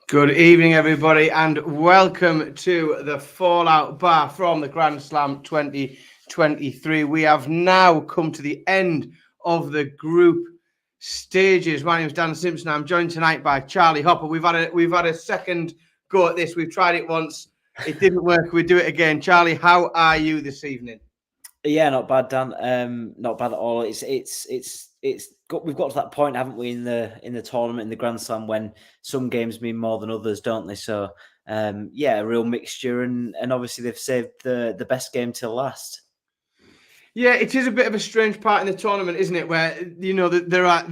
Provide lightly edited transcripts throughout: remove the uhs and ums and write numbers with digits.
Good evening, everybody, and welcome to the Fallout Bar from the Grand Slam 2023. We have now come to the end of the group stages. My name is Dan Simpson. I'm joined tonight by Charlie Hopper. We've had a second go at this. We've tried it once. It didn't work. We do it again. Charlie, how are you this evening? Yeah, not bad, Dan. Not bad at all. We've got to that point, haven't we, in the tournament, in the Grand Slam, when some games mean more than others, don't they? So, yeah, a real mixture, and obviously they've saved the best game till last. Yeah, it is a bit of a strange part in the tournament, isn't it? Where there are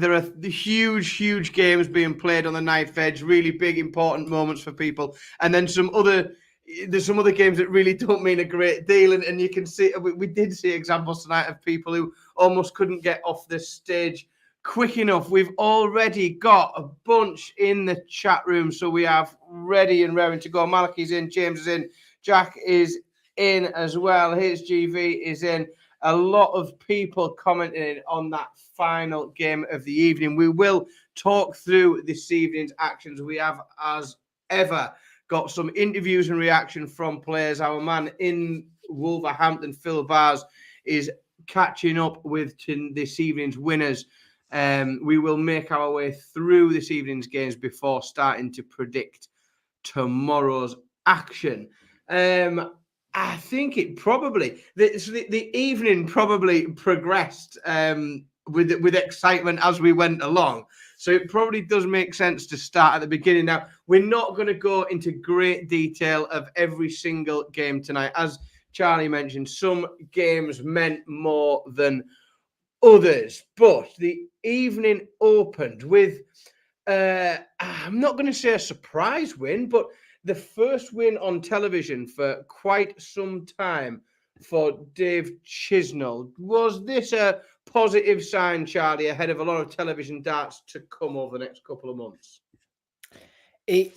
huge games being played on the knife edge, really big important moments for people, and then there's some other games that really don't mean a great deal, and you can see we did see examples tonight of people who almost couldn't get off the stage quick enough. We've already got a bunch in the chat room, so we have ready and raring to go. Malachi's in, James is in, Jack is in as well, HGV is in. A lot of people commenting on that final game of the evening. We will talk through this evening's actions. We have, as ever, got some interviews and reaction from players. Our man in Wolverhampton, Phil Bars, is catching up with this evening's winners. We will make our way through this evening's games before starting to predict tomorrow's action. I think it probably the evening probably progressed with excitement as we went along. So it probably does make sense to start at the beginning. Now, we're not going to go into great detail of every single game tonight. As Charlie mentioned, some games meant more than others, but the evening opened with I'm not going to say a surprise win, but the first win on television for quite some time for Dave Chisnell. Was this a positive sign, Charlie, ahead of a lot of television darts to come over the next couple of months? The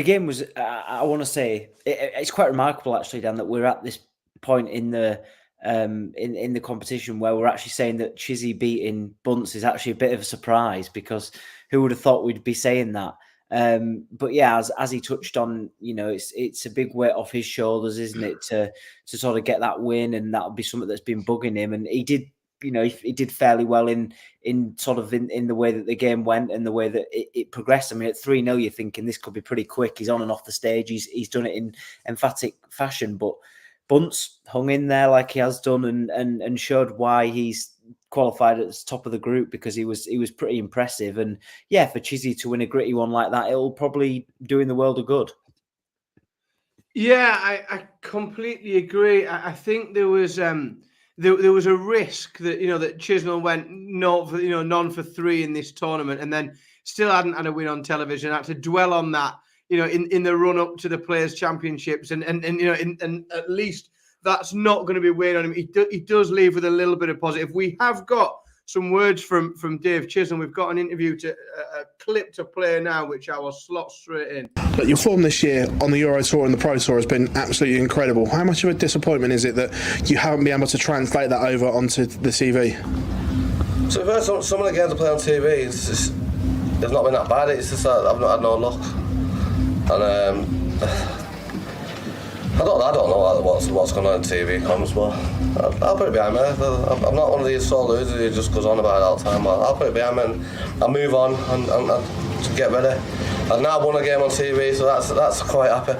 game was, I want to say, it's quite remarkable actually, Dan, that we're at this point in the competition where we're actually saying that Chizzy beating Bunce is actually a bit of a surprise, because who would have thought we'd be saying that? But yeah, as he touched on, it's a big weight off his shoulders, isn't it, to sort of get that win, and that'll be something that's been bugging him. And he did, he did fairly well in the way that the game went and the way that it progressed. I mean, at 3-0, you're thinking this could be pretty quick. He's on and off the stage. He's done it in emphatic fashion, but Bunce hung in there like he has done, and showed why he's qualified at the top of the group, because he was pretty impressive. And yeah, for Chizzy to win a gritty one like that, it'll probably do in the world of good. Yeah, I completely agree. I think there was a risk that that Chisnell went none for 3 in this tournament, and then still hadn't had a win on television. I had to dwell on that in the run up to the Players Championships, and at least that's not going to be weighing on him. He does leave with a little bit of positive. We have got some words from Dave Chisholm. We've got an interview a clip to play now, which I will slot straight in. But your form this year on the Euro Tour and the Pro Tour has been absolutely incredible. How much of a disappointment is it that you haven't been able to translate that over onto the CV? So some of the games I play on TV, it's not been that bad. It's just that I've not had no luck, and I don't know what's going on TV comes, but I'll put it behind me. I'm not one of these sore losers who just goes on about it all the time. I'll put it behind me and I'll move on and get ready. I've now won a game on TV, so that's quite happy.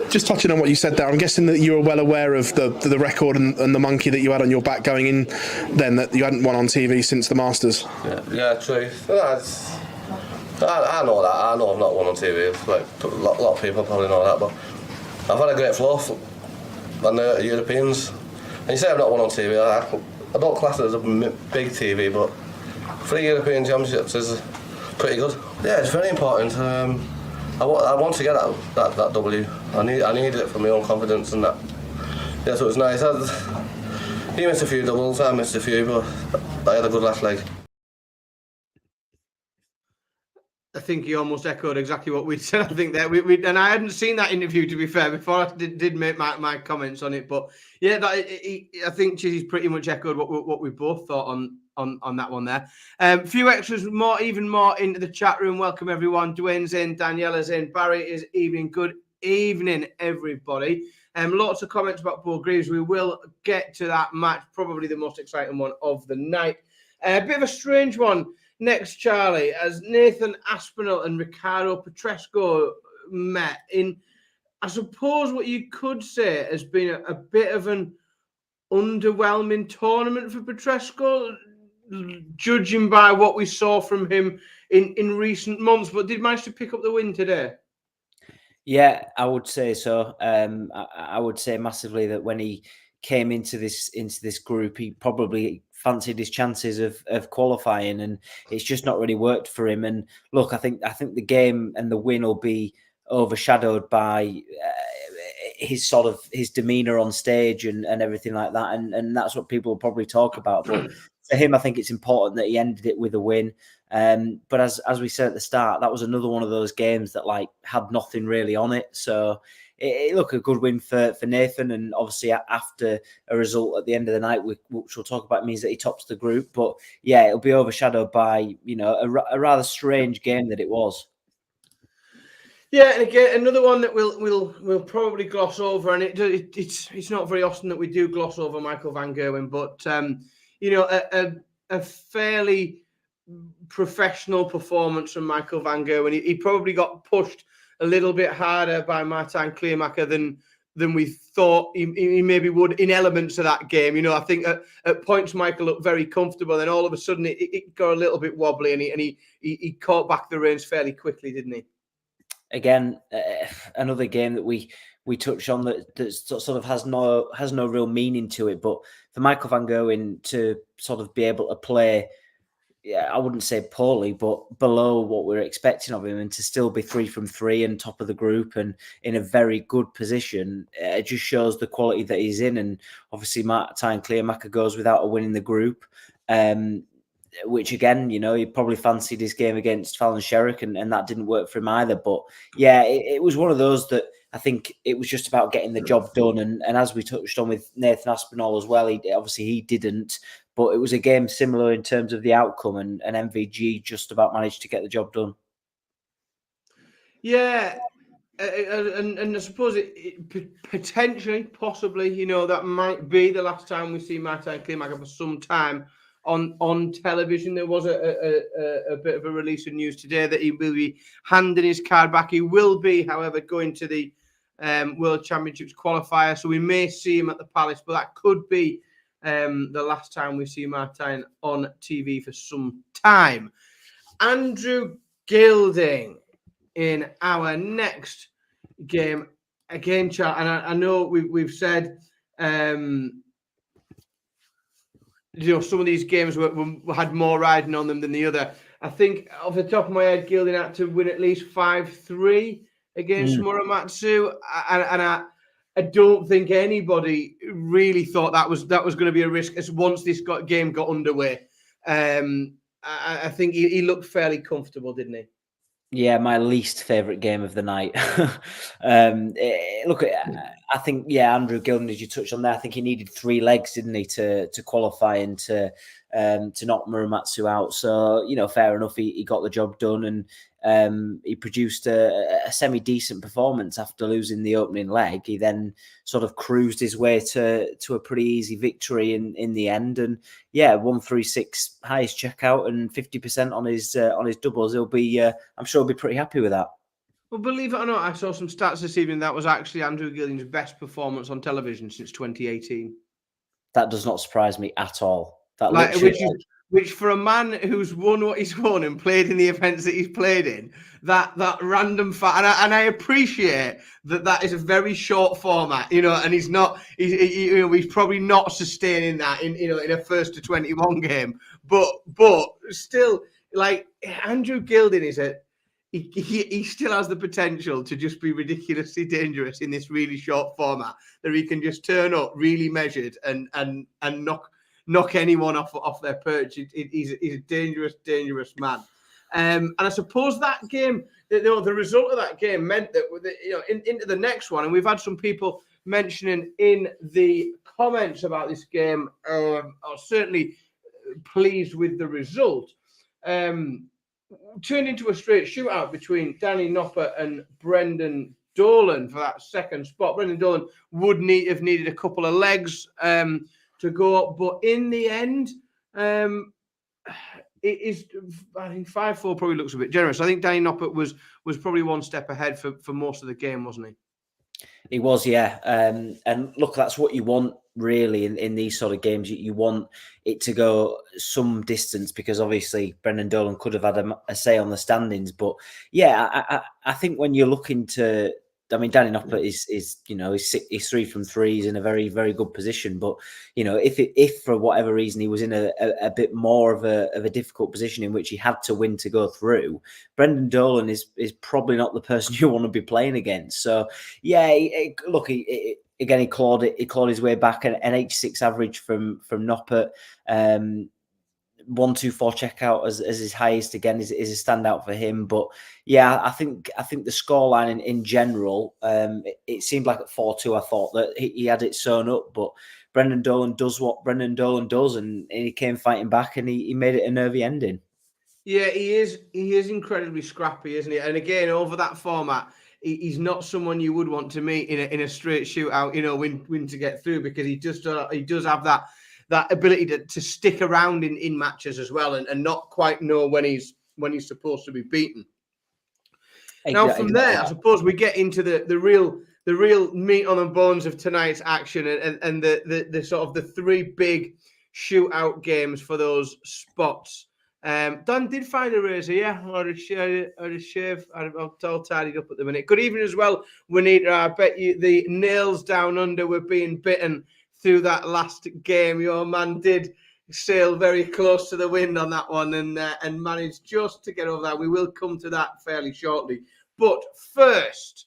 Just touching on what you said there, I'm guessing that you were well aware of the record and the monkey that you had on your back going in then, that you hadn't won on TV since the Masters. Yeah, true. I know that. I know I've not won on TV. Like a lot of people probably know that, but I've had a great flow on the Europeans. And you say I've not won on TV, I don't class it as a big TV, but 3 European Championships is pretty good. Yeah, it's very important. I want to get that W. I need it for my own confidence and that. Yeah, so it was nice. He missed a few doubles, I missed a few, but I had a good last leg. I think he almost echoed exactly what we'd said. I think that we and I hadn't seen that interview, to be fair, before I did make my comments on it. But yeah, I think Chizzy's pretty much echoed what we both thought on on that one there. Few extras, even more into the chat room. Welcome everyone. Dwayne's in, Daniela's in, Barry is evening. Good evening, everybody. Lots of comments about Bo Greaves. We will get to that match, probably the most exciting one of the night. A bit of a strange one next, Charlie, as Nathan Aspinall and Ricardo Petresco met in, I suppose what you could say has been a bit of an underwhelming tournament for Petresco, judging by what we saw from him in recent months, but did manage to pick up the win today. Yeah, I would say so. I would say massively that when he came into this group, he probably fancied his chances of qualifying, and it's just not really worked for him. And look, I think the game and the win will be overshadowed by his demeanor on stage and everything like that, and that's what people will probably talk about. But for him, I think it's important that he ended it with a win. But as we said at the start, that was another one of those games that like had nothing really on it. So it looked a good win for Nathan, and obviously after a result at the end of the night, which we'll talk about, means that he tops the group. But yeah, it'll be overshadowed by a rather strange game that it was. Yeah, and again, another one that we'll probably gloss over, and it's not very often that we do gloss over Michael Van Gerwen, but a fairly professional performance from Michael Van Gerwen. He probably got pushed a little bit harder by Martijn Kleermaker than we thought he maybe would in elements of that game. I think at points Michael looked very comfortable, then all of a sudden it got a little bit wobbly, and he caught back the reins fairly quickly, didn't he? Again, another game that we touched on that sort of has no real meaning to it. But for Michael Van Gerwen to sort of be able to play, I wouldn't say poorly, but below what we're expecting of him, and to still be 3 from 3 and top of the group and in a very good position, it just shows the quality that he's in. And obviously, Martijn Kleermaker goes without a win in the group. Which again, he probably fancied his game against Fallon Sherrick, and that didn't work for him either. But yeah, it was one of those that I think it was just about getting the job done. And as we touched on with Nathan Aspinall as well, he didn't. But it was a game similar in terms of the outcome, and MVG just about managed to get the job done. Yeah. And I suppose it potentially, possibly, that might be the last time we see Martijn Kleermaker for some time on television. There was a bit of a release of news today that he will be handing his card back. He will be, however, going to the World Championships qualifier, so we may see him at the Palace, but that could be the last time we see Martijn on TV for some time. Andrew Gilding in our next game again, Charles, and I know we've said some of these games had more riding on them than the other. I think off the top of my head, Gilding had to win at least 5-3 against Muramatsu, and I don't think anybody really thought that was going to be a risk as once this game got underway. I think he looked fairly comfortable, didn't he? Yeah, my least favourite game of the night. Look, I think, Andrew Gilding, as you touched on there, I think he needed 3 legs, didn't he, to qualify and to knock Muramatsu out. So, fair enough, he got the job done, and he produced a semi-decent performance after losing the opening leg. He then sort of cruised his way to a pretty easy victory in the end. And 136 highest checkout and 50% on his doubles. He'll be, I'm sure, he'll be pretty happy with that. Well, believe it or not, I saw some stats this evening. That was actually Andrew Gilding's best performance on television since 2018. That does not surprise me at all. That which for a man who's won what he's won and played in the events that he's played in, that random fact, and I appreciate that is a very short format, and he's probably not sustaining that in a first to 21 game, but still, like, Andrew Gilding is he still has the potential to just be ridiculously dangerous in this really short format, that he can just turn up really measured and knock anyone off their perch. He's a dangerous man. And I suppose that game, the result of that game meant that into the next one, and we've had some people mentioning in the comments about this game, or certainly pleased with the result. Turned into a straight shootout between Danny Noppert and Brendan Dolan for that second spot. Brendan Dolan would have needed a couple of legs to go up, but in the end, it is. I think 5-4 probably looks a bit generous. I think Danny Noppert was probably one step ahead for most of the game, wasn't he? He was, yeah. And look, that's what you want really in these sort of games. You want it to go some distance because obviously Brendan Dolan could have had a say on the standings. But yeah, I think when you're looking to, I mean, Danny Noppert is he's 3 from 3. He's in a very, very good position. But if for whatever reason he was in a bit more of a difficult position in which he had to win to go through, Brendan Dolan is probably not the person you want to be playing against. So yeah, he clawed his way back, an 86 average from Noppert. 1-2-4 checkout as his highest again is a standout for him. But yeah, I think the scoreline in general, it seemed like at 4-2, I thought that he had it sewn up, but Brendan Dolan does what Brendan Dolan does, and he came fighting back, and he made it a nervy ending. Yeah, he is incredibly scrappy, isn't he? And again, over that format, he's not someone you would want to meet in a straight shootout, win to get through, because he does have that ability to stick around in matches as well, and not quite know when he's supposed to be beaten. Now from there, I suppose we get into the real meat on the bones of tonight's action, and the sort of the 3 big shootout games for those spots. Dan did find a razor, yeah. I'd have shaved. I'm all tidied up at the minute. Good evening as well, Juanita. I bet you the nails down under were being bitten through that last game. Your man did sail very close to the wind on that one, and managed just to get over that. We will come to that fairly shortly. But first,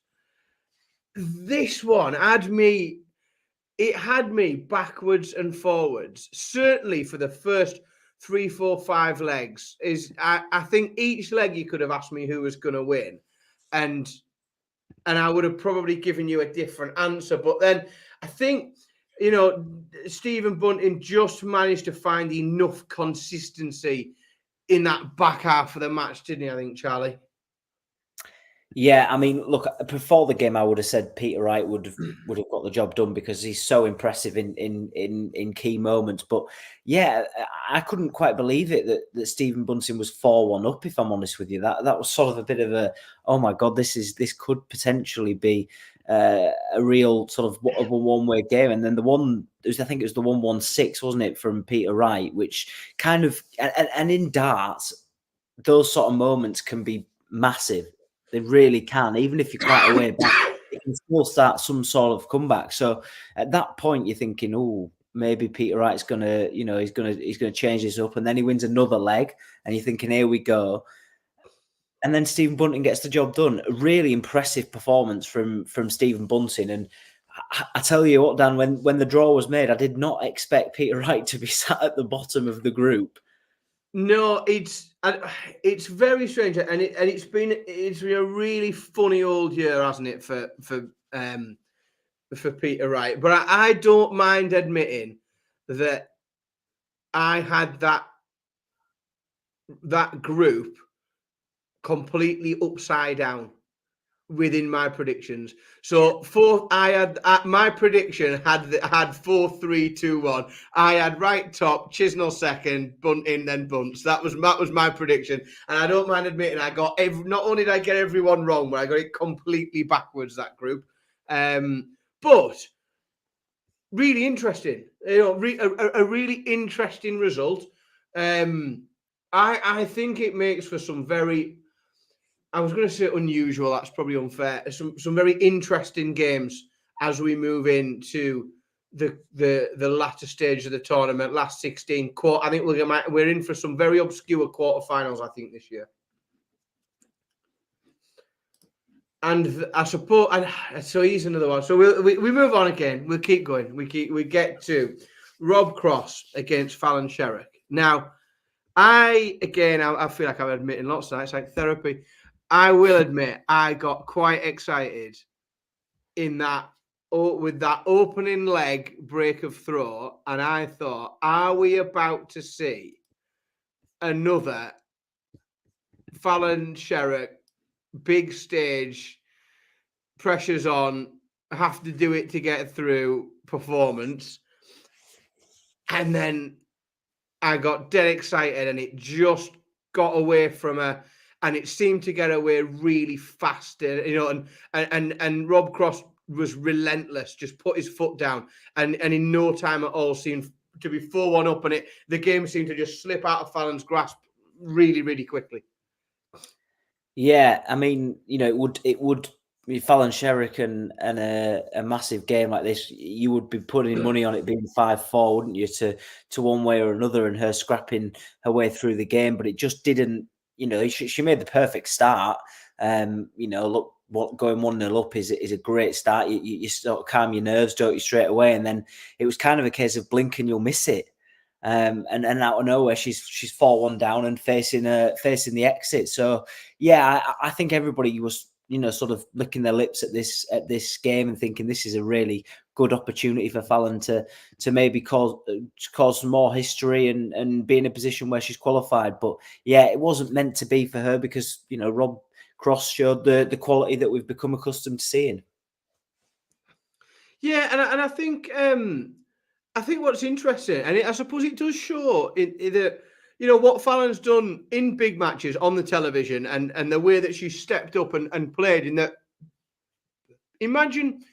this one had me backwards and forwards. Certainly for the first 3, 4, 5 legs. I think each leg you could have asked me who was going to win, and I would have probably given you a different answer. But then I think, Stephen Bunting just managed to find enough consistency in that back half of the match, didn't he? I think, Charlie. Yeah, I mean, look, before the game, I would have said Peter Wright would have got the job done because he's so impressive in key moments. But yeah, I couldn't quite believe it that Stephen Bunting was 4-1 up. If I'm honest with you, that was sort of a bit of a, oh my god, this could potentially be a real sort of a one-way game. And then I think it was the 1-1-6, wasn't it, from Peter Wright, which kind of and in darts, those sort of moments can be massive. They really can. Even if you're quite a way back, it can still start some sort of comeback. So at that point, you're thinking, oh, maybe Peter Wright's gonna, he's gonna change this up, and then he wins another leg, and you're thinking, here we go. And then Stephen Bunting gets the job done. A really impressive performance from Stephen Bunting. And I tell you what, Dan, when the draw was made, I did not expect Peter Wright to be sat at the bottom of the group. No, it's very strange, and it's been a really funny old year, hasn't it, for Peter Wright? But I don't mind admitting that I had that group completely upside down within my predictions. So my prediction had 4-3-2-1. I had Wright top, Chisnell second, Bunting then Bunce. That was my prediction, and I don't mind admitting I got not only did I get everyone wrong, but I got it completely backwards, that group. But really interesting, a really interesting result. I think it makes for some very, I was going to say unusual, that's probably unfair, some very interesting games as we move into the latter stage of the tournament, last 16. I think we're in for some very obscure quarterfinals, I think, this year. And I suppose, so here's another one. So we move on again. We'll keep going. We get to Rob Cross against Fallon Sherrock. Now, I feel like I'm admitting lots of that. It's like therapy. I will admit I got quite excited in that with that opening leg break of throw, and I thought, are we about to see another Fallon Sherrock big stage, pressures on, have to do it to get through performance? And then I got dead excited, and it just got away from her, and it seemed to get away really fast, and Rob Cross was relentless, just put his foot down, and in no time at all seemed to be 4-1 up, and the game seemed to just slip out of Fallon's grasp really, really quickly. Yeah, I mean, it would Fallon Sherrock and a massive game like this, you would be putting money on it being 5-4, wouldn't you, to one way or another, and her scrapping her way through the game. But it just didn't. She made the perfect start. Look, going 1-0 up is a great start. You sort of calm your nerves, don't you, straight away, and then it was kind of a case of blink and you'll miss it. And out of nowhere, she's 4-1 down and facing the exit. So yeah, I think everybody was sort of licking their lips at this game and thinking this is a really good opportunity for Fallon to maybe cause some more history and be in a position where she's qualified. But yeah, it wasn't meant to be for her because Rob Cross showed the quality that we've become accustomed to seeing. Yeah, and I think what's interesting, and I suppose it does show that what Fallon's done in big matches on the television, and the way that she stepped up and played in that. Imagine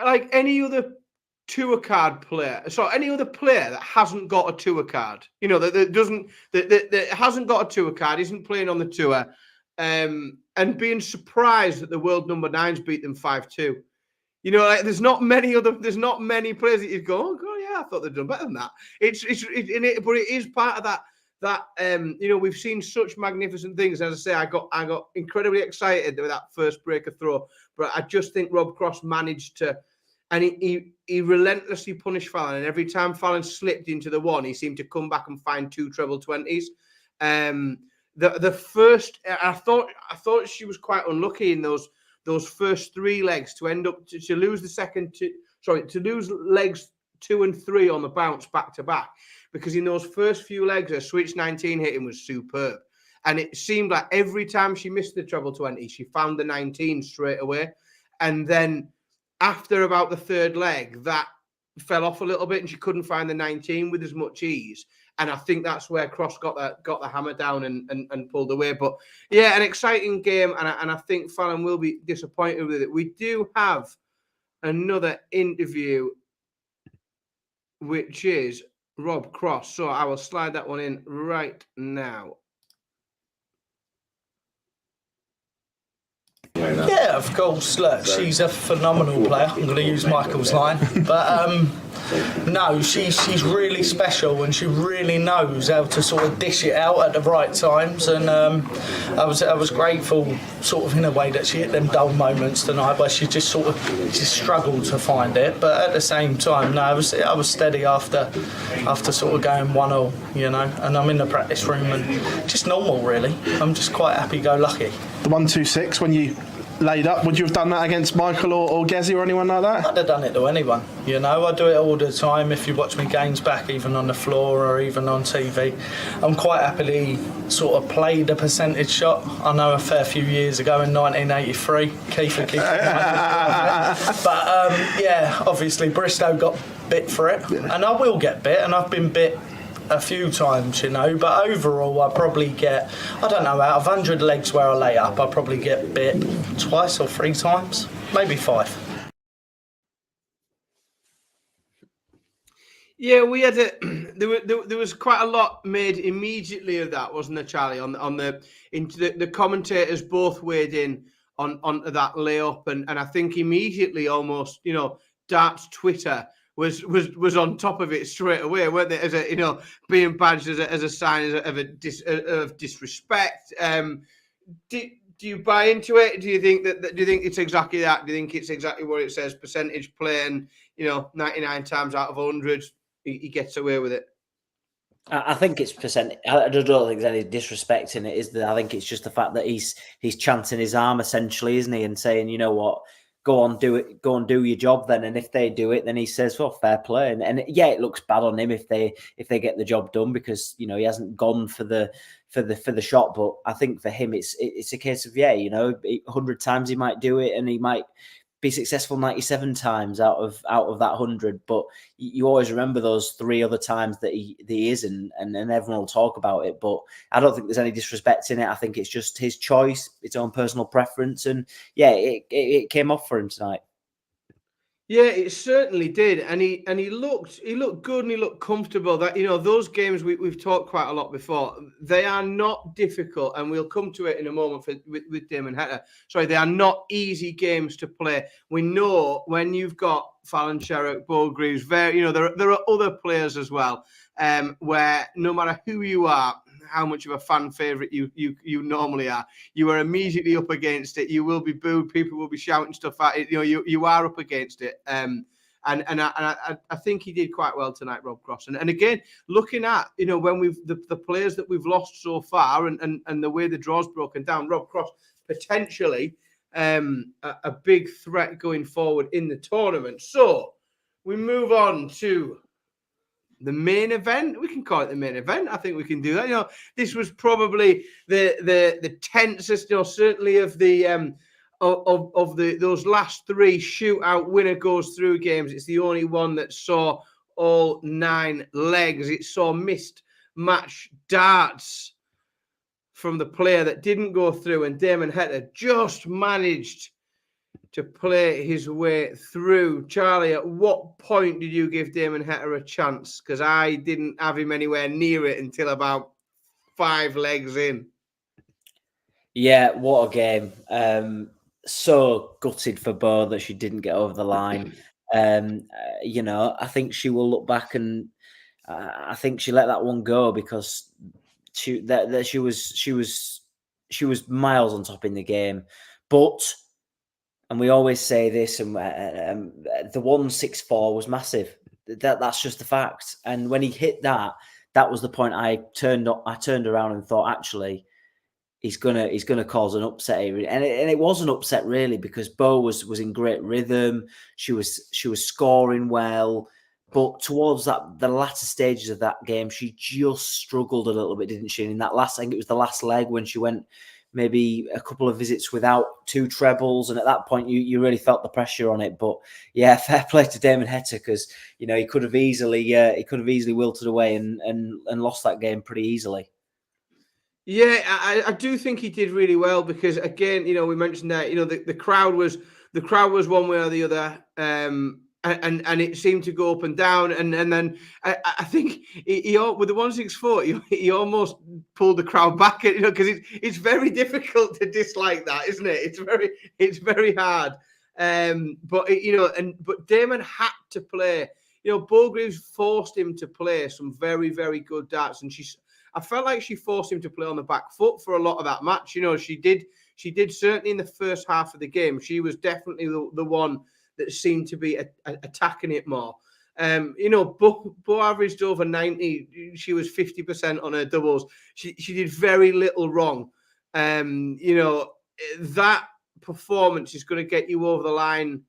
like any other tour card player, any other player that hasn't got a tour card, that hasn't got a tour card, isn't playing on the tour, and being surprised that the world number 9s beat them 5-2. There's not many players that you'd go, oh god, yeah, I thought they'd done better than that. But it is part of that. We've seen such magnificent things. As I say, I got incredibly excited with that first breaker throw, but I just think Rob Cross managed to, and he relentlessly punished Fallon, and every time Fallon slipped into the one, he seemed to come back and find 2 treble 20s. The first, I thought she was quite unlucky in those first 3 legs to end up to lose the second to lose legs 2 and 3 on the bounce back to back, because in those first few legs her switch 19 hitting was superb, and it seemed like every time she missed the treble 20 she found the 19 straight away, and then after about the third leg that fell off a little bit and she couldn't find the 19 with as much ease. And I think that's where Cross got the hammer down and pulled away. But yeah, an exciting game, and I think Fallon will be disappointed with it. We do have another interview, which is Rob Cross. So I will slide that one in right now. Yeah, of course. Look, she's a phenomenal player. I'm going to use Michael's line, but no, she's really special, and she really knows how to sort of dish it out at the right times. And I was grateful, sort of in a way, that she hit them dull moments tonight, where she just struggled to find it. But at the same time, no, I was steady after sort of going 1-0, And I'm in the practice room and just normal, really. I'm just quite happy-go-lucky. The 1-2-6 when you laid up, would you have done that against Michael or Gezi or anyone like that? I'd have done it to anyone, I do it all the time. If you watch me games back, even on the floor or even on TV, I'm quite happily sort of played a percentage shot. I know a fair few years ago in 1983, Kiefer but yeah, obviously Bristow got bit for it, and I will get bit, and I've been bit a few times, but overall I probably get, I don't know, out of 100 legs where I lay up, I probably get bit 2 or 3 times, maybe 5. Yeah, we had there was quite a lot made immediately of that, wasn't there, Charlie? The commentators both weighed in on that layup, and I think immediately almost, Dart's Twitter was on top of it straight away, weren't they? As a being badged as a sign of disrespect. Do you buy into it? Do you think it's exactly that? Do you think it's exactly what it says? Percentage playing, 99 times out of 100, he gets away with it. I think it's percent. I don't think there's any disrespect in it. I think it's just the fact that he's chanting his arm essentially, isn't he, and saying, you know what, go and do your job then. And if they do it, then he says, well, fair play. And yeah, it looks bad on him if they get the job done, because he hasn't gone for the shot. But I think for him, it's a case of 100 times he might do it, and he might be successful 97 times out of that 100. But you always remember those 3 other times that he isn't, and everyone will talk about it. But I don't think there's any disrespect in it. I think it's just his choice, its own personal preference, and yeah, it came off for him tonight. Yeah, it certainly did, and he looked good, and he looked comfortable. That those games we've talked quite a lot before. They are not difficult, and we'll come to it in a moment with Damon Heta. Sorry, they are not easy games to play. We know when you've got Fallon Sherrock, Bo Greaves, there are other players as well, where no matter who you are, how much of a fan favourite you normally are, you are immediately up against it. You will be booed. People will be shouting stuff at it. You are up against it. And I think he did quite well tonight, Rob Cross. And again, looking at when we've the players that we've lost so far, and the way the draw's broken down, Rob Cross potentially a big threat going forward in the tournament. So we move on to the main event. We can call it the main event. I think we can do that. This was probably the tensest, certainly of the those last 3 shootout winner goes through games. It's the only one that saw all 9 legs. It saw missed match darts from the player that didn't go through, and Damon Heta just managed to play his way through. Charlie, at what point did you give Damon Heta a chance? Because I didn't have him anywhere near it until about 5 legs in. Yeah, what a game. So gutted for Bo that she didn't get over the line. I think she will look back, and I think she let that one go because she was miles on top in the game. But, and we always say this, and the 164 was massive. That's just the fact. And when he hit that was the point I turned around and thought, actually, he's gonna cause an upset here. And it was an upset really, because Bo was in great rhythm. She was scoring well, but towards the latter stages of that game, she just struggled a little bit, didn't she? And in that last, I think it was the last leg when she went maybe a couple of visits without 2 trebles, and at that point you really felt the pressure on it. But yeah, fair play to Damon Heta, because he could have easily wilted away and lost that game pretty easily. Yeah, I do think he did really well, because again, we mentioned that the crowd was one way or the other, and it seemed to go up and down, and then I think he with the 164 he almost pulled the crowd back, because it's very difficult to dislike that, isn't it? It's very hard, but Damon had to play. Bo Greaves forced him to play some very, very good darts, and I felt like she forced him to play on the back foot for a lot of that match. She did certainly in the first half of the game. She was definitely the one that seemed to be attacking it more. Bo averaged over 90. She was 50% on her doubles. She did very little wrong. That performance is going to get you over the line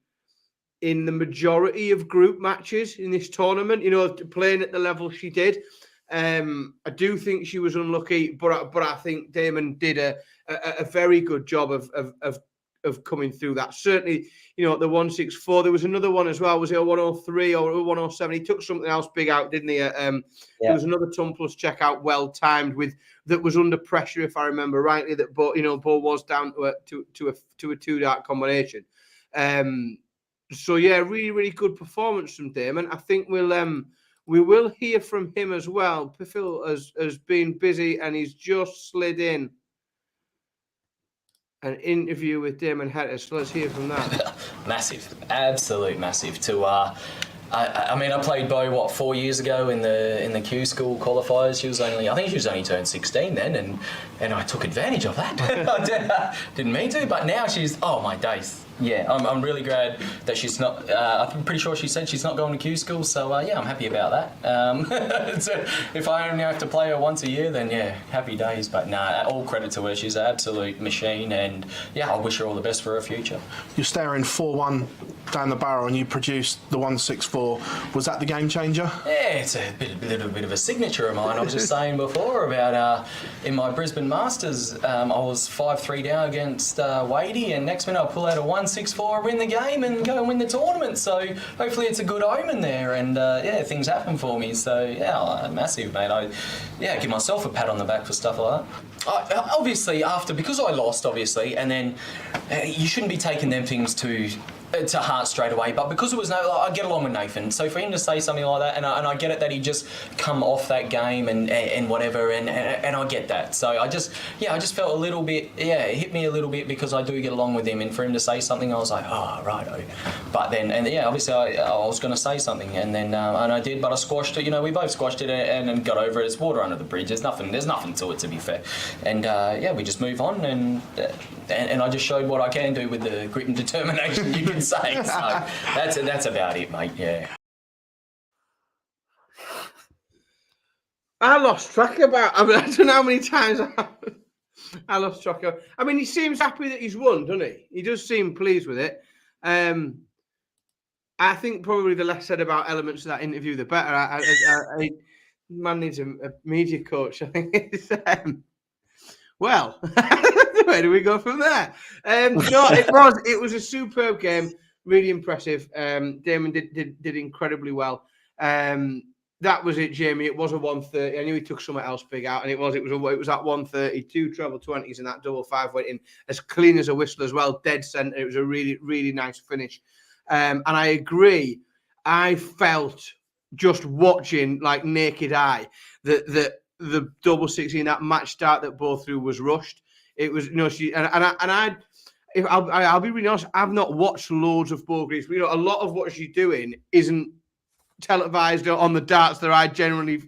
in the majority of group matches in this tournament. Playing at the level she did. I do think she was unlucky, but I think Damon did a very good job of coming through that. Certainly, the 164. There was another one as well. Was it a 103 or a 107? He took something else big out, didn't he? There was another ton plus checkout, well timed, that was under pressure, if I remember rightly. That Bo was down to a 2-dart combination. So yeah, really, really good performance from Damon. I think we will hear from him as well. Piffle has been busy, and he's just slid in an interview with Damon Heta. So let's hear from that. Massive, absolute massive. I played Bo 4 years ago in the Q School qualifiers. She was only turned 16 then, and I took advantage of that. I didn't mean to, but now she's, oh my days. Yeah, I'm really glad that she's not. I'm pretty sure she said she's not going to Q school, so yeah, I'm happy about that. So if I only have to play her once a year, then yeah, happy days. But nah, all credit to her. She's an absolute machine, and yeah, I wish her all the best for her future. You're staring 4-1 down the barrel, and you produced the 164. Was that the game changer? Yeah, it's a little bit of a signature of mine. I was just saying before about in my Brisbane Masters, I was 5-3 down against Wadey, and next minute I pull out a 164, win the game, and go and win the tournament. So hopefully it's a good omen there, and yeah, things happen for me. So yeah, massive, mate. I give myself a pat on the back for stuff like that. Obviously, because I lost, obviously, and then you shouldn't be taking them things to heart straight away, but because it was I get along with Nathan, so for him to say something like that, and I get it that he just come off that game and whatever, and I get that, so I just felt a little bit, it hit me a little bit because I do get along with him, and for him to say something, I was like, oh righto, but then obviously I was going to say something, and then and I did, but I squashed it. We both squashed it and got over it. It's water under the bridge. There's nothing to it, to be fair, and we just move on, and I just showed what I can do with the grit and determination, you can say. So that's about it, mate. Yeah. I lost track about. I don't know how many times I lost track of. I mean, he seems happy that he's won, doesn't he? He does seem pleased with it. I think probably the less said about elements of that interview, the better. Man needs a media coach. I think it's. Well, where do we go from there? No, it was a superb game, really impressive. Damon did incredibly well. That was it, Jamie. It was a 130. I knew he took something else big out, and it was at 130. 2 treble 20s, and that double 5 went in as clean as a whistle as well, dead centre. It was a really, really nice finish. And I agree. I felt just watching like naked eye that the double 16, that match start that both through was rushed. It was, I'll be really honest, I've not watched loads of Bo Greaves. A lot of what she's doing isn't televised on the darts that I generally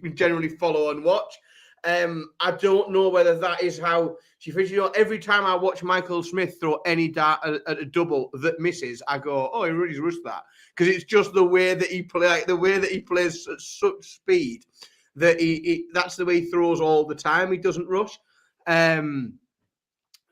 follow and watch. I don't know whether that is how she finishes. Every time I watch Michael Smith throw any dart at a double that misses, I go, oh, he really rushed that, because it's just the way that he plays at such speed that that's the way he throws all the time. He doesn't rush.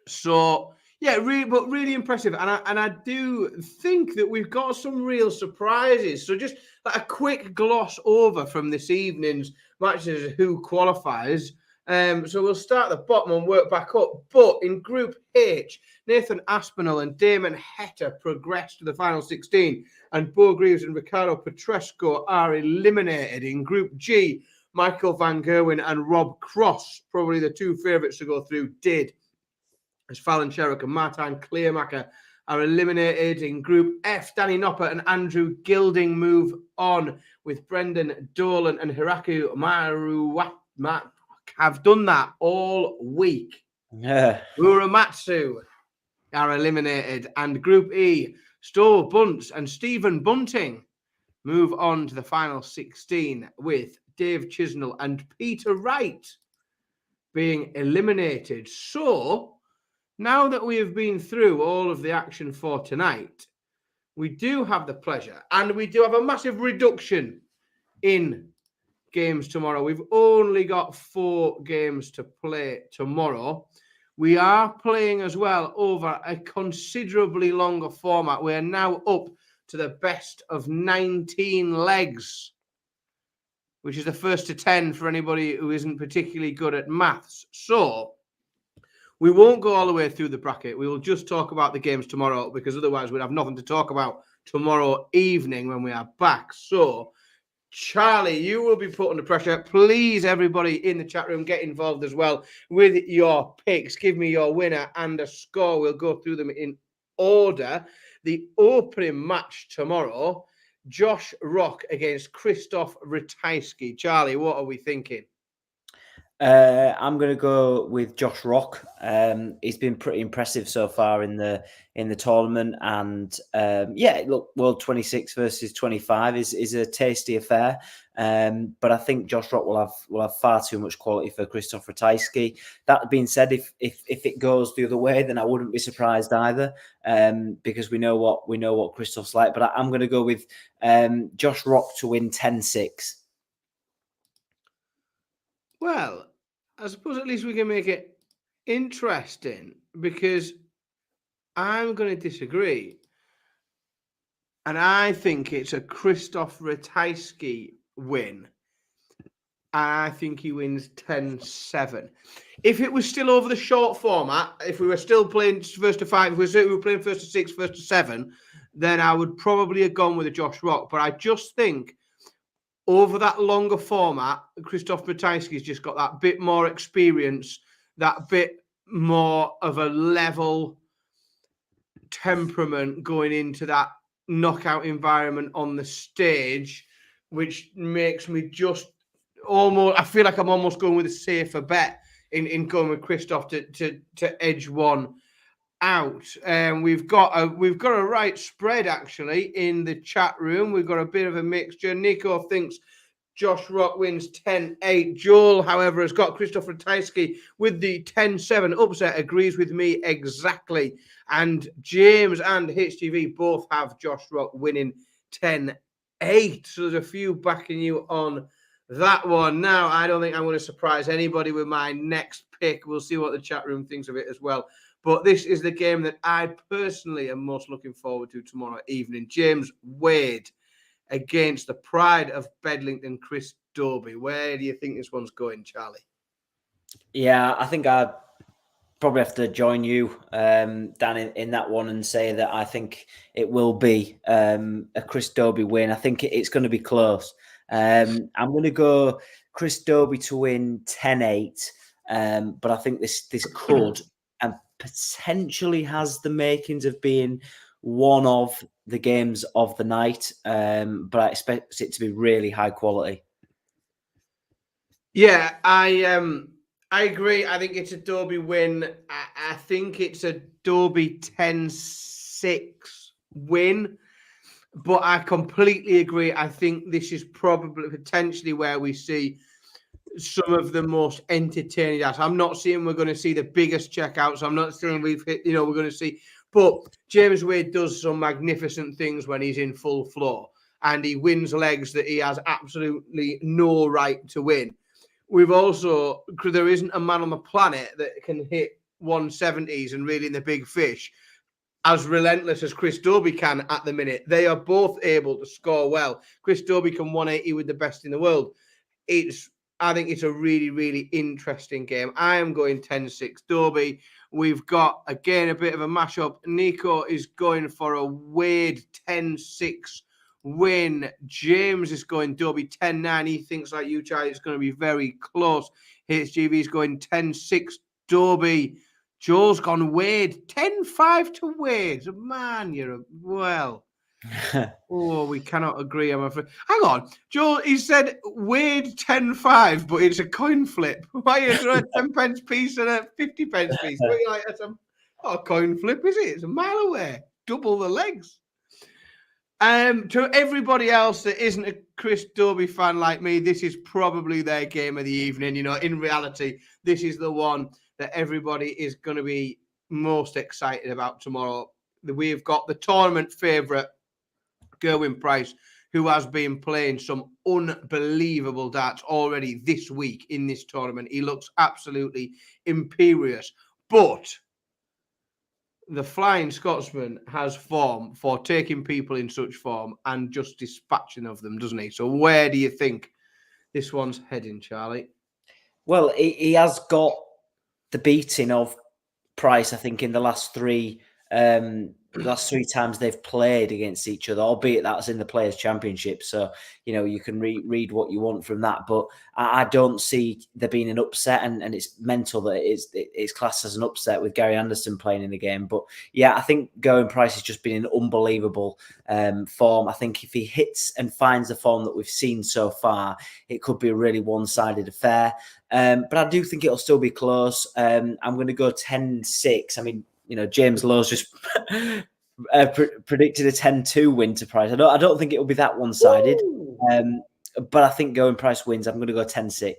So yeah, really impressive. And I do think that we've got some real surprises. So just like a quick gloss over from this evening's matches, who qualifies. So we'll start at the bottom and work back up. But in Group H, Nathan Aspinall and Damon Heta progressed to the final 16, and Bo Greaves and Ricardo Petresco are eliminated. In Group G, Michael Van Gerwen and Rob Cross, probably the two favourites to go through, did. As Fallon Sherrick and Martin Clearmacher are eliminated. In Group F, Danny Nopper and Andrew Gilding move on, with Brendan Dolan and Hiraku Maruwa have done that all week. Yeah. Uramatsu are eliminated. And Group E, Stowe Bunce and Stephen Bunting move on to the final 16, with Dave Chisnell and Peter Wright being eliminated. So now that we have been through all of the action for tonight, we do have the pleasure, and we do have a massive reduction in games tomorrow. We've only got 4 games to play tomorrow. We are playing as well over a considerably longer format. We are now up to the best of 19 legs, which is the first to 10 for anybody who isn't particularly good at maths. So we won't go all the way through the bracket. We will just talk about the games tomorrow, because otherwise we'd have nothing to talk about tomorrow evening when we are back. So, Charlie, you will be put under pressure. Please, everybody in the chat room, get involved as well with your picks. Give me your winner and a score. We'll go through them in order. The opening match tomorrow, Josh Rock against Christoph Ratajski. Charlie, what are we thinking? I'm going to go with Josh Rock. He's been pretty impressive so far in the tournament, and look, World 26 versus 25 is a tasty affair. But I think Josh Rock will have far too much quality for Krzysztof Ratajski. That being said, if it goes the other way, then I wouldn't be surprised either, because we know what Krzysztof's like. But I'm going to go with Josh Rock to win 10-6. Well, I suppose at least we can make it interesting, because I'm going to disagree. And I think it's a Krzysztof Ratajski win. I think he wins 10-7. If it was still over the short format, if we were still playing first to 5, if we were playing first to 6, first to 7, then I would probably have gone with a Josh Rock. But I just think over that longer format, Krzysztof Ratajski's just got that bit more experience, that bit more of a level temperament going into that knockout environment on the stage, which makes me just almost, I feel like I'm almost going with a safer bet in going with Krzysztof to edge one out. We've got a right spread actually in the chat room. We've got a bit of a mixture. Nico thinks Josh Rock wins 10-8. Joel, however, has got Krzysztof Ratajski with the 10-7 upset. Agrees with me exactly. And James and HTV both have Josh Rock winning 10-8. So there's a few backing you on that one. Now, I don't think I'm going to surprise anybody with my next pick. We'll see what the chat room thinks of it as well. But this is the game that I personally am most looking forward to tomorrow evening. James Wade against the pride of Bedlington, Chris Dobey. Where do you think this one's going, Charlie? Yeah, I think I probably have to join you, Dan, in that one and say that I think it will be a Chris Dobey win. I think it's going to be close. I'm going to go Chris Dobey to win 10-8, but I think this could and potentially has the makings of being one of the games of the night, but I expect it to be really high quality. Yeah, I agree. I think it's a Dobey win. I think it's a Dobey 10-6 win, but I completely agree. I think this is probably potentially where we see some of the most entertaining acts. I'm not saying we're going to see the biggest checkouts. I'm not saying we're going to see, but James Wade does some magnificent things when he's in full flow, and he wins legs that he has absolutely no right to win. We've also, there isn't a man on the planet that can hit 170s and reel in the big fish as relentless as Chris Dobey can at the minute. They are both able to score well. Chris Dobey can 180 with the best in the world. I think it's a really, really interesting game. I am going 10-6 Dobey. We've got, again, a bit of a mashup. Nico is going for a Wade 10-6 win. James is going Dobey 10-9. He thinks, like you, Charlie, it's going to be very close. HGV is going 10-6 Dobey. Joel's gone Wade 10-5 to Wade. Man, well. Oh, we cannot agree, I'm afraid. Hang on, Joel, he said Wade 10-5, but it's a coin flip. Why is there a 10 pence piece and a 50 pence piece? Like, that's not a coin flip, is it? It's a mile away. Double the legs. To everybody else that isn't a Chris Dobey fan like me, this is probably their game of the evening. In reality, this is the one that everybody is going to be most excited about tomorrow. We've got the tournament favourite, Gerwin Price, who has been playing some unbelievable darts already this week in this tournament. He looks absolutely imperious. But the Flying Scotsman has form for taking people in such form and just dispatching of them, doesn't he? So where do you think this one's heading, Charlie? Well, he has got the beating of Price, I think, in the last three the last 3 times they've played against each other, albeit that's in the Players' Championship. So, you can read what you want from that. But I don't see there being an upset, and it's mental that it's classed as an upset with Gary Anderson playing in the game. But yeah, I think Gerwyn Price has just been in unbelievable form. I think if he hits and finds the form that we've seen so far, it could be a really one-sided affair. But I do think it'll still be close. I'm going to go 10-6. I mean, James Lowe's just predicted a 10-2 win to Price. I don't think it'll be that one-sided. But I think Gerwyn Price wins. I'm going to go 10-6.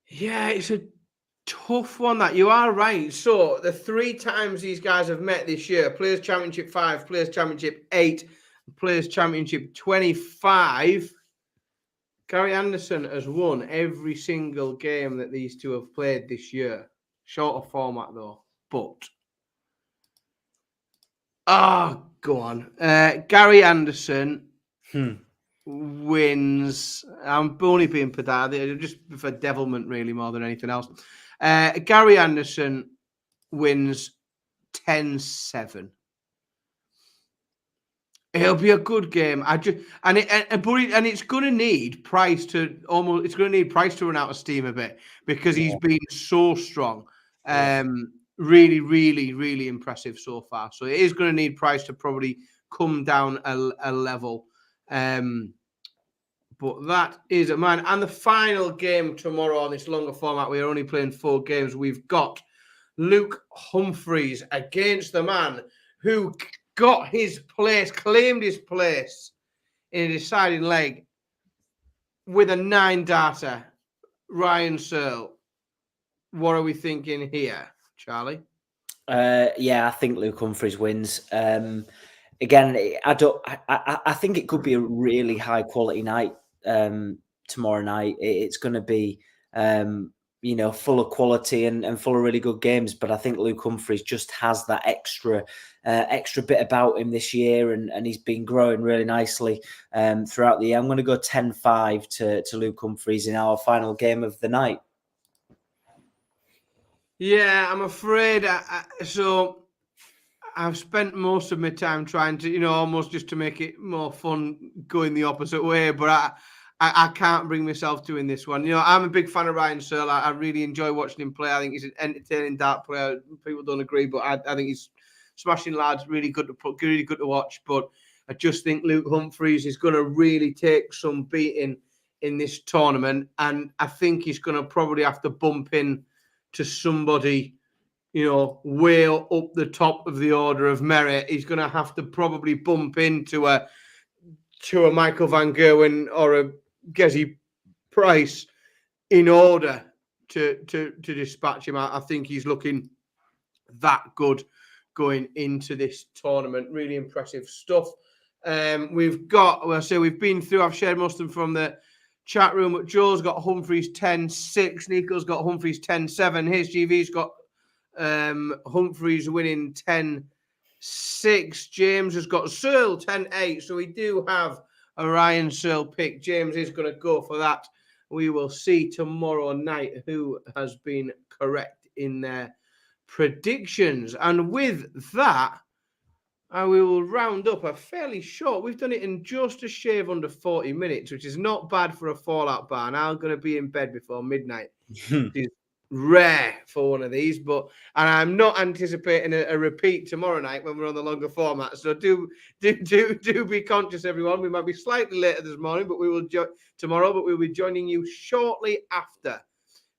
Yeah, it's a tough one. That you are right. So the 3 times these guys have met this year: Players' Championship 5, Players' Championship 8, Players' Championship 25. Gary Anderson has won every single game that these two have played this year. Shorter format though, but go on. Gary Anderson wins. I'm only being pedantic, just for devilment, really, more than anything else. Gary Anderson wins 10-7. It'll be a good game. But it's going to need Price to run out of steam a bit, because he's been so strong. Really, really, really impressive so far. So it is going to need Price to probably come down a level. But that is it, man. And the final game tomorrow on this longer format, we are only playing 4 games. We've got Luke Humphries against the man who got his place, claimed his place in a deciding leg with a 9-darter, Ryan Searle. What are we thinking here, Charlie? Yeah, I think Luke Humphries wins. Again, I think it could be a really high quality night tomorrow night. It's going to be full of quality and full of really good games. But I think Luke Humphries just has that extra bit about him this year, and he's been growing really nicely throughout the year. I'm going to go 10-5 to Luke Humphries in our final game of the night. Yeah, I'm afraid. So I've spent most of my time trying to, almost just to make it more fun, going the opposite way. But I can't bring myself to in this one. I'm a big fan of Ryan Searle. I really enjoy watching him play. I think he's an entertaining dart player. People don't agree, but I think he's smashing lads. Really good to watch. But I just think Luke Humphries is going to really take some beating in this tournament, and I think he's going to probably have to bump in to somebody, way up the top of the order of merit. He's going to have to probably bump into a Michael van Gerwen or a Gezi Price in order to dispatch him. I think he's looking that good going into this tournament. Really impressive stuff. We've been through, I've shared most of them from the chat room, but Joe's got Humphries 10-6, Nico's got Humphries 10-7, HGV's got Humphries winning 10-6, James has got Searle 10-8, so we do have a Ryan Searle pick. James is going to go for that. We will see tomorrow night who has been correct in their predictions. And with that, we will round up a fairly short. We've done it in just a shave under 40 minutes, which is not bad for a Fallout bar. And I'm going to be in bed before midnight. It's rare for one of these, and I'm not anticipating a repeat tomorrow night when we're on the longer format. So do be conscious, everyone. We might be slightly later this morning, but we will tomorrow. But we'll be joining you shortly after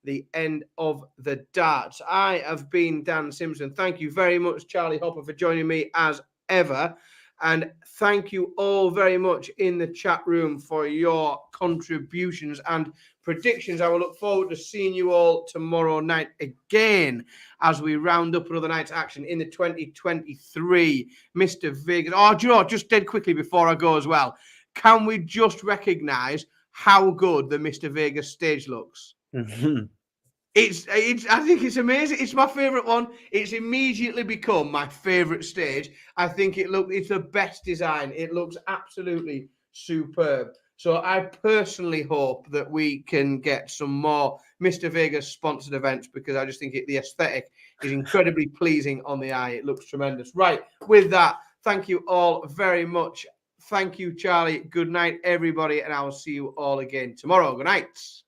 the end of the darts. I have been Dan Simpson. Thank you very much, Charlie Hopper, for joining me as ever. And thank you all very much in the chat room for your contributions and predictions. I will look forward to seeing you all tomorrow night again as we round up another night's action in the 2023 Mr. Vegas. Oh, do you know, just dead quickly before I go as well, can we just recognise how good the Mr. Vegas stage looks? Mm-hmm. I think it's amazing. It's my favourite one. It's immediately become my favourite stage. I think it's the best design. It looks absolutely superb. So I personally hope that we can get some more Mr. Vegas sponsored events, because I just think the aesthetic is incredibly pleasing on the eye. It looks tremendous. Right, with that, thank you all very much. Thank you, Charlie. Good night, everybody, and I will see you all again tomorrow. Good night.